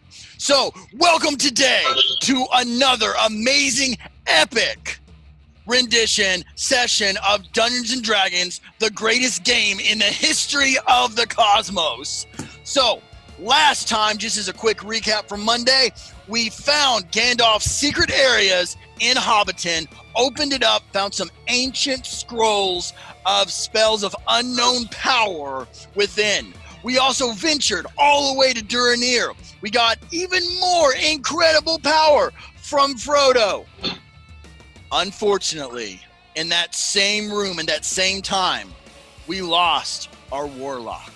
So, welcome today to another amazing, epic rendition session of Dungeons and Dragons, the greatest game in the history of the cosmos. So, last time, just as a quick recap from Monday, we found Gandalf's secret areas in Hobbiton, opened it up, found some ancient scrolls of spells of unknown power within. We also ventured all the way to Durinir. We got even more incredible power from Frodo. Unfortunately, in that same room, in that same time, we lost our warlock.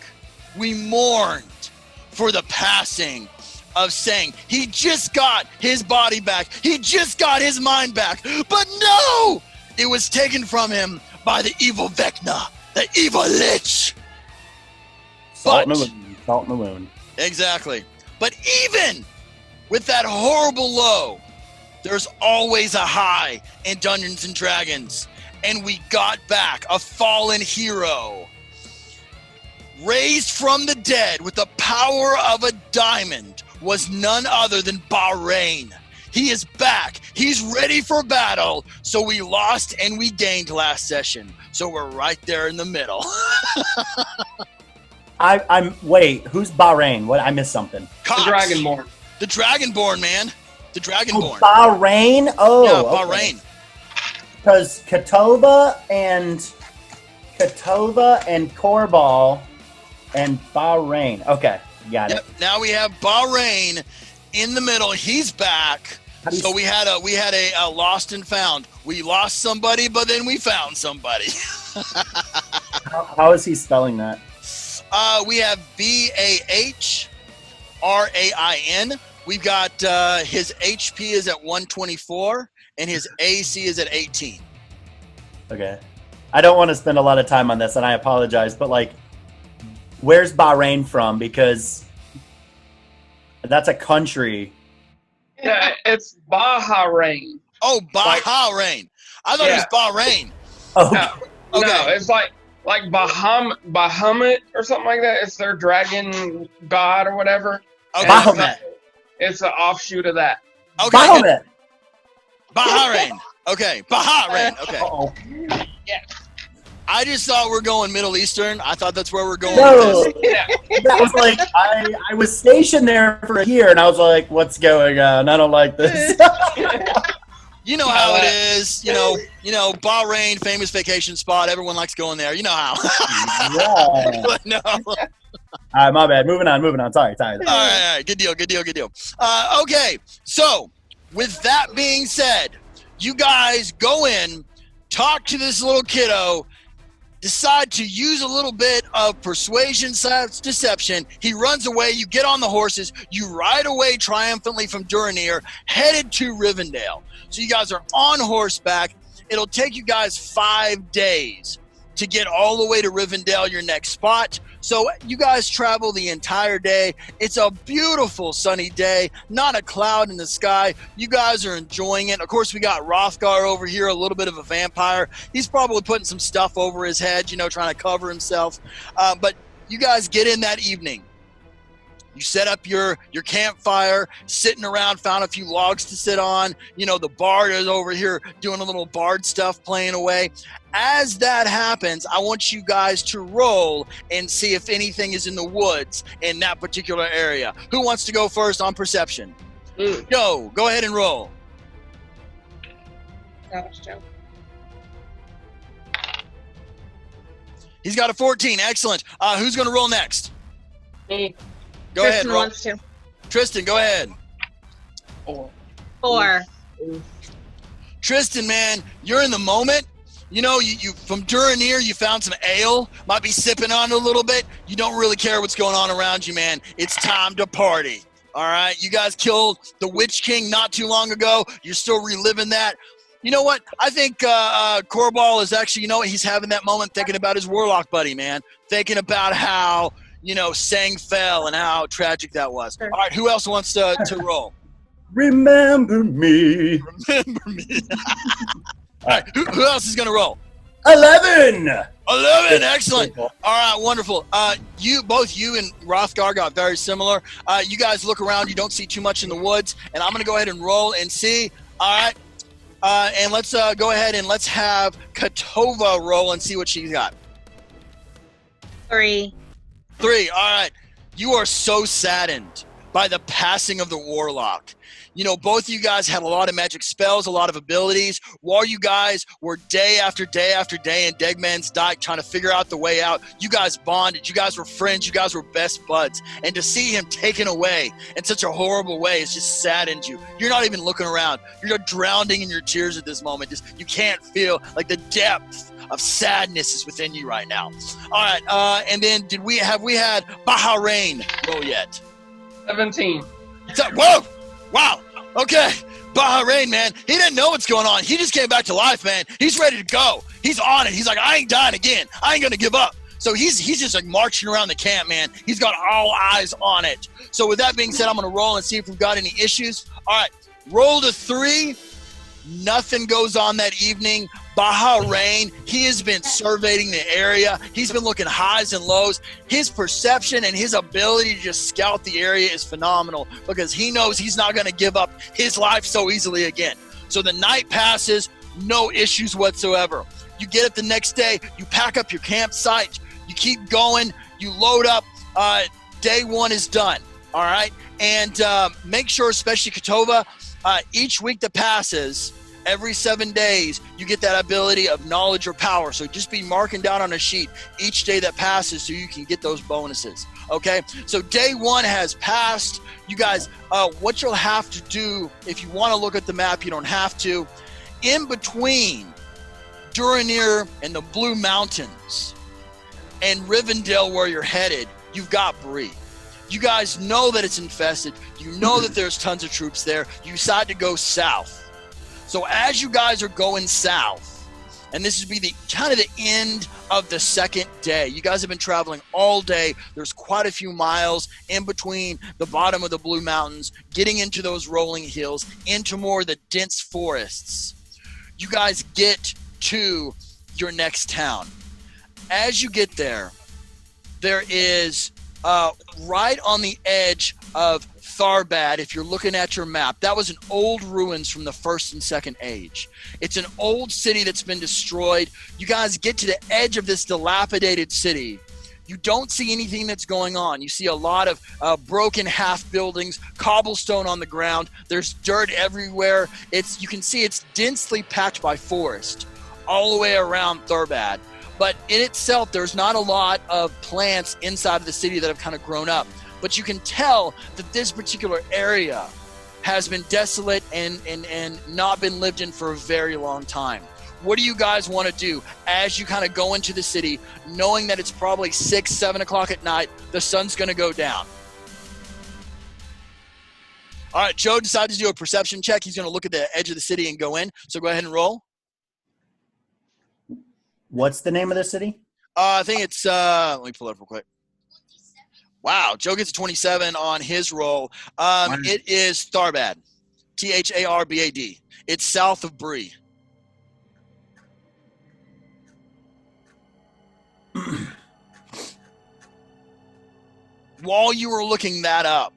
We mourned for the passing of Sang. He just got his body back. He just got his mind back. But no! It was taken from him by the evil Vecna, the evil Lich. Salt in the wound. Exactly. But even with that horrible low, there's always a high in Dungeons and Dragons. And we got back a fallen hero, raised from the dead with the power of a diamond, was none other than Bahrain. He is back. He's ready for battle. So we lost and we gained last session. So we're right there in the middle. Wait, who's Bahrain? What? I missed something. Cox. The Dragonborn. The Dragonborn, man. The Dragonborn. Oh, Bahrain? Oh, yeah, okay. Bahrain. Because Katova and Korbal and Bahrain. Okay, got it. Yep. Now we have Bahrain in the middle. He's back. So we had a lost and found. We lost somebody, but then we found somebody. How is he spelling that? We have Bahrain. We've got his HP is at 124 and his AC is at 18. Okay. I don't want to spend a lot of time on this, and I apologize, but like, where's Bahrain from? Because that's a country. Yeah, it's Bahrain. Oh, Bahrain. I thought it was Bahrain. Oh, No, Okay. no, it's like Bahamut or something like that. It's their dragon god or whatever. Okay. And Bahamut. It's an offshoot of that. Okay. Bahrain. Bahrain. Okay. Bahrain. Okay. Uh-oh. Yeah. I just thought we're going Middle Eastern. I thought that's where we're going No, with this. Yeah. that was like I was stationed there for a year, and I was like, "What's going on? I don't like this." You know how it is. You know, Bahrain, famous vacation spot. Everyone likes going there. You know how. Yeah. But no. All right, my bad. Moving on. Sorry. All right. Good deal. Okay. So, with that being said, you guys go in, talk to this little kiddo, decide to use a little bit of persuasion / deception. He runs away. You get on the horses. You ride away triumphantly from Durinir, headed to Rivendell. So you guys are on horseback. It'll take you guys 5 days to get all the way to Rivendell, your next spot. So you guys travel the entire day. It's a beautiful sunny day, not a cloud in the sky. You guys are enjoying it. Of course, we got Hrothgar over here, a little bit of a vampire. He's probably putting some stuff over his head, trying to cover himself. But you guys get in that evening. You set up your campfire, sitting around, found a few logs to sit on. The bard is over here doing a little bard stuff, playing away. As that happens, I want you guys to roll and see if anything is in the woods in that particular area. Who wants to go first on perception? Go ahead and roll. That was Joe. He's got a 14. Excellent. Who's going to roll next? Me. Go Tristan ahead, roll. wants to. Tristan, go ahead. 4. Tristan, man, you're in the moment. You from Durinir, you found some ale, might be sipping on it a little bit. You don't really care what's going on around you, man. It's time to party. All right? You guys killed the Witch King not too long ago. You're still reliving that. You know what? I think Korbal is actually, he's having that moment thinking about his warlock buddy, man. Thinking about how, Sang fell and how tragic that was. All right, who else wants to roll? Remember me. Remember me. All right, who else is going to roll? 11. 11, excellent. All right, wonderful. Both you and Rothgar got very similar. You guys look around, you don't see too much in the woods, and I'm going to go ahead and roll and see. All right, and let's go ahead and let's have Katova roll and see what she's got. 3. 3, all right. You are so saddened by the passing of the warlock. You know, both of you guys had a lot of magic spells, a lot of abilities. While you guys were day after day after day in Degman's Dyke trying to figure out the way out, you guys bonded. You guys were friends. You guys were best buds. And to see him taken away in such a horrible way, it's just saddened you. You're not even looking around. You're drowning in your tears at this moment. Just you can't feel like the depth of sadness is within you right now. All right, and then have we had Bahrain roll yet? 17. Whoa! Wow. Okay. Bahrain, man. He didn't know what's going on. He just came back to life, man. He's ready to go. He's on it. He's like, I ain't dying again. I ain't gonna give up. So he's just like marching around the camp, man. He's got all eyes on it. So with that being said, I'm gonna roll and see if we've got any issues. All right. Roll to 3. Nothing goes on that evening. Bahrain, he has been surveying the area. He's been looking highs and lows. His perception and his ability to just scout the area is phenomenal because he knows he's not going to give up his life so easily again. So the night passes, no issues whatsoever. You get up the next day, you pack up your campsite, you keep going, you load up. Day 1 is done, all right? And make sure, especially Katova, each week that passes, every 7 days, you get that ability of knowledge or power. So just be marking down on a sheet each day that passes so you can get those bonuses. Okay? So day 1 has passed. You guys, what you'll have to do, if you want to look at the map, you don't have to. In between Duranir and the Blue Mountains and Rivendell where you're headed, you've got Bree. You guys know that it's infested. You know that there's tons of troops there. You decide to go south. So as you guys are going south, and this would be the kind of the end of the second day. You guys have been traveling all day. There's quite a few miles in between the bottom of the Blue Mountains, getting into those rolling hills, into more of the dense forests. You guys get to your next town. As you get there, there is right on the edge of Tharbad, if you're looking at your map, that was an old ruins from the First and Second Age. It's an old city that's been destroyed. You guys get to the edge of this dilapidated city. You don't see anything that's going on. You see a lot of broken half buildings, cobblestone on the ground. There's dirt everywhere. You can see it's densely packed by forest all the way around Tharbad. But in itself, there's not a lot of plants inside of the city that have kind of grown up. But you can tell that this particular area has been desolate and not been lived in for a very long time. What do you guys want to do as you kind of go into the city, knowing that it's probably 6, 7 o'clock at night, the sun's going to go down? All right, Joe decided to do a perception check. He's going to look at the edge of the city and go in. So go ahead and roll. What's the name of the city? I think it's, let me pull it up real quick. Wow, Joe gets a 27 on his roll. It is Tharbad, Tharbad. It's south of Bree. While you were looking that up,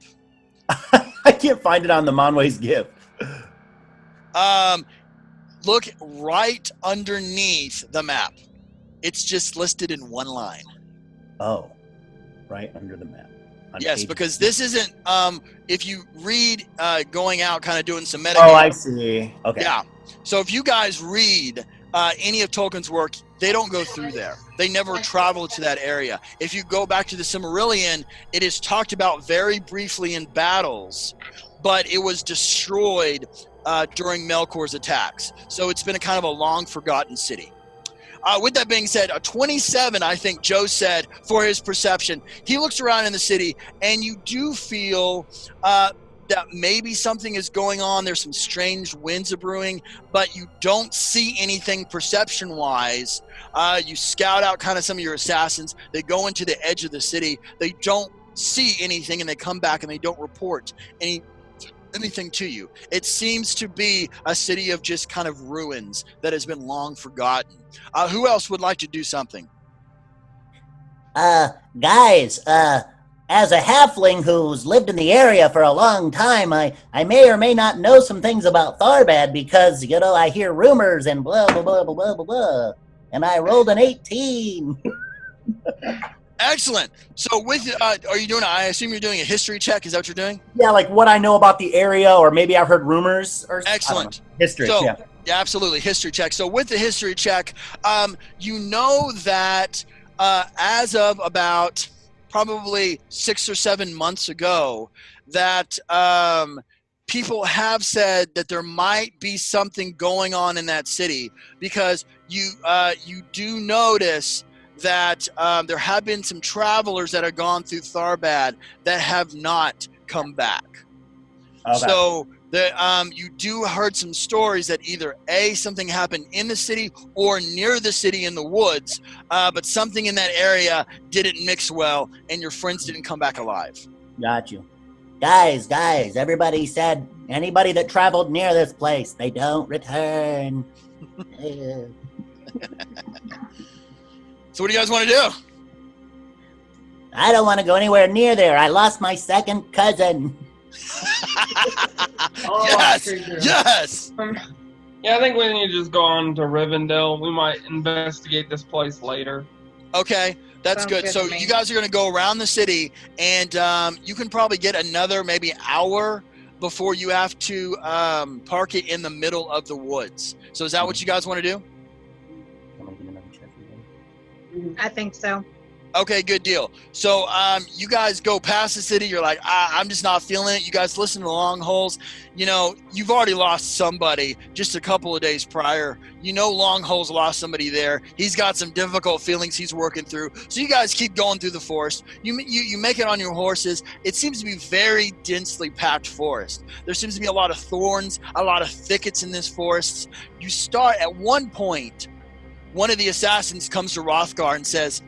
I can't find it on the Monway's gift. Look right underneath the map. It's just listed in one line. Oh, right under the map. Yes, because this isn't, if you read going out, kind of doing some metagame. Oh, I see. Okay. Yeah. So if you guys read any of Tolkien's work, they don't go through there. They never travel to that area. If you go back to the Silmarillion, it is talked about very briefly in battles, but it was destroyed during Melkor's attacks. So it's been a kind of a long forgotten city. With that being said, a 27, I think Joe said, for his perception. He looks around in the city, and you do feel that maybe something is going on. There's some strange winds are brewing, but you don't see anything perception-wise. You scout out kind of some of your assassins. They go into the edge of the city. They don't see anything, and they come back, and they don't report anything to you. It seems to be a city of just kind of ruins that has been long forgotten. Who else would like to do something? Guys, as a halfling who's lived in the area for a long time, I may or may not know some things about Tharbad because, I hear rumors and blah, blah, blah, blah, blah, blah, blah. And I rolled an 18. Excellent. So are you doing, I assume you're doing a history check. Is that what you're doing? Yeah, like what I know about the area, or maybe I've heard rumors. Or Excellent. History, so, yeah. Yeah, absolutely. History check. So with the history check, you know that as of about probably 6 or 7 months ago, that people have said that there might be something going on in that city, because you do notice that there have been some travelers that have gone through Tharbad that have not come back. Okay. So you do heard some stories that either something happened in the city or near the city in the woods, but something in that area didn't mix well, and your friends didn't come back alive. Got you. Guys, everybody said anybody that traveled near this place, they don't return. So what do you guys want to do? I don't want to go anywhere near there. I lost my second cousin. Yes. Yeah, I think we need to just go on to Rivendell. We might investigate this place later. Okay, that's Sounds good. good So to me. you guys are going to go around the city, and you can probably get another maybe hour before you have to park it in the middle of the woods. So is that what you guys want to do? I think so. Okay, good deal. So you guys go past the city. You're like, I'm just not feeling it. You guys listen to the long holes. You've already lost somebody just a couple of days prior. Long holes lost somebody there. He's got some difficult feelings he's working through. So you guys keep going through the forest. You make it on your horses. It seems to be very densely packed forest. There seems to be a lot of thorns, a lot of thickets in this forest. You start at one point. One of the assassins comes to Rothgar and says,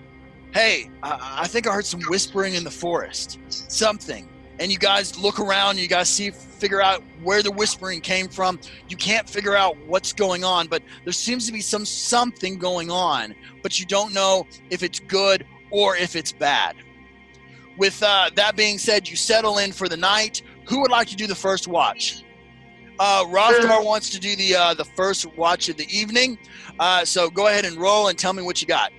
"Hey, I think I heard some whispering in the forest, something." And you guys look around, you guys figure out where the whispering came from. You can't figure out what's going on, but there seems to be something going on, but you don't know if it's good or if it's bad. With that being said, you settle in for the night. Who would like to do the first watch? Rothgar wants to do the first watch of the evening. So go ahead and roll and tell me what you got.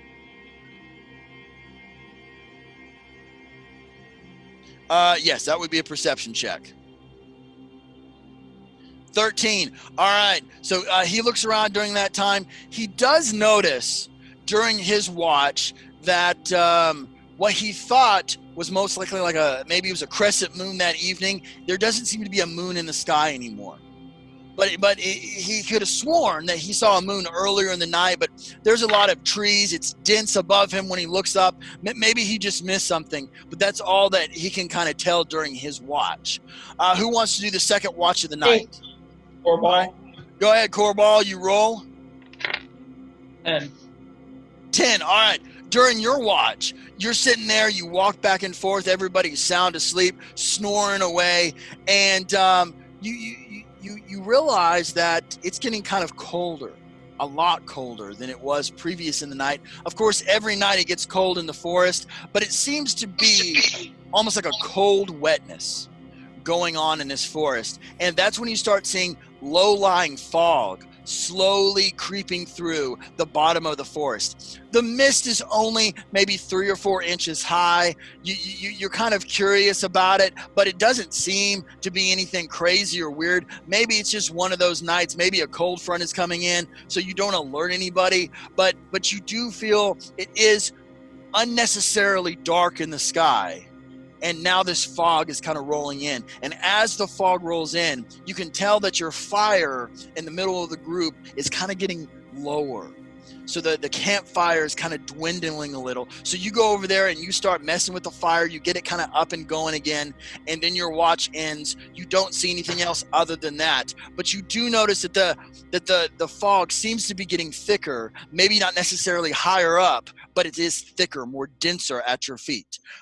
Yes, that would be a perception check. 13. All right. So he looks around during that time. He does notice during his watch that what he thought was most likely maybe it was a crescent moon that evening. There doesn't seem to be a moon in the sky anymore. But he could have sworn that he saw a moon earlier in the night, but there's a lot of trees. It's dense above him when he looks up. Maybe he just missed something, but that's all that he can kind of tell during his watch. Who wants to do the second watch of the night? Corball. Go ahead, Corball. You roll. 10. 10. All right. During your watch, you're sitting there. You walk back and forth. Everybody's sound asleep, snoring away, and you realize that it's getting kind of colder, a lot colder than it was previous in the night. Of course, every night it gets cold in the forest, but it seems to be almost like a cold wetness going on in this forest. And that's when you start seeing low-lying fog slowly creeping through the bottom of the forest. The mist is only maybe 3 or 4 inches high. You're kind of curious about it, but it doesn't seem to be anything crazy or weird. Maybe it's just one of those nights. Maybe a cold front is coming in, so you don't alert anybody. But you do feel it is unnecessarily dark in the sky. And now this fog is kind of rolling in. And as the fog rolls in, you can tell that your fire in the middle of the group is kind of getting lower. So the campfire is kind of dwindling a little. So you go over there and you start messing with the fire. You get it kind of up and going again. And then your watch ends. You don't see anything else other than that. But you do notice that the fog seems to be getting thicker. Maybe not necessarily higher up, but it is thicker, more denser at your feet.